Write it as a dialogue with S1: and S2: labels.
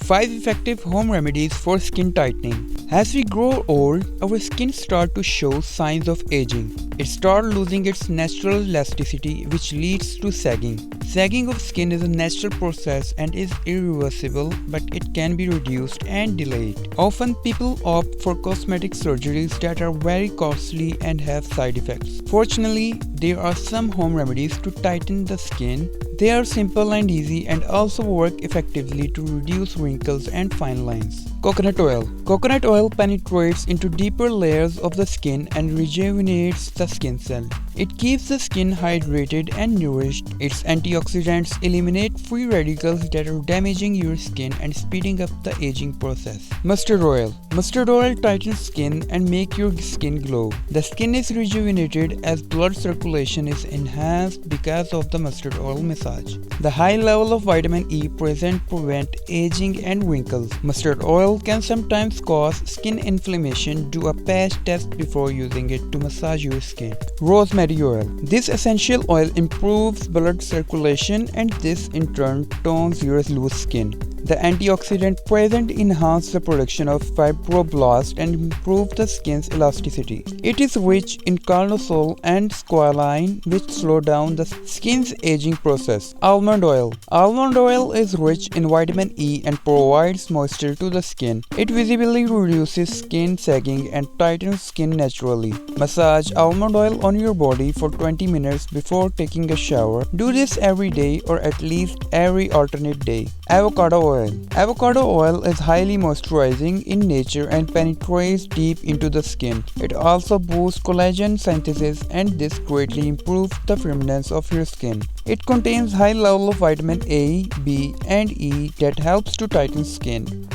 S1: 5 effective home remedies for skin tightening. As we grow old, our skin starts to show signs of aging. It starts losing its natural elasticity, which leads to sagging. Sagging of skin is a natural process and is irreversible, but it can be reduced and delayed. Often people opt for cosmetic surgeries that are very costly and have side effects. Fortunately, there are some home remedies to tighten the skin. They are simple and easy and also work effectively to reduce wrinkles and fine lines. Coconut oil. Coconut oil penetrates into deeper layers of the skin and rejuvenates the skin cell. It keeps the skin hydrated and nourished. Its antioxidants eliminate free radicals that are damaging your skin and speeding up the aging process. Mustard oil. Mustard oil tightens skin and makes your skin glow. The skin is rejuvenated as blood circulation is enhanced because of the mustard oil massage. The high level of vitamin E present prevent aging and wrinkles. Mustard oil can sometimes cause skin inflammation. Do a patch test before using it to massage your skin. Rosemary oil. This essential oil improves blood circulation and this in turn tones your loose skin. The antioxidant present enhances the production of fibroblasts and improves the skin's elasticity. It is rich in carnosol and squalane, which slow down the skin's aging process. Almond oil. Almond oil is rich in vitamin E and provides moisture to the skin. It visibly reduces skin sagging and tightens skin naturally. Massage almond oil on your body for 20 minutes before taking a shower. Do this every day or at least every alternate day. Avocado oil. Avocado oil is highly moisturizing in nature and penetrates deep into the skin. It also boosts collagen synthesis and this greatly improves the firmness of your skin. It contains high level of vitamin A, B and E that helps to tighten skin.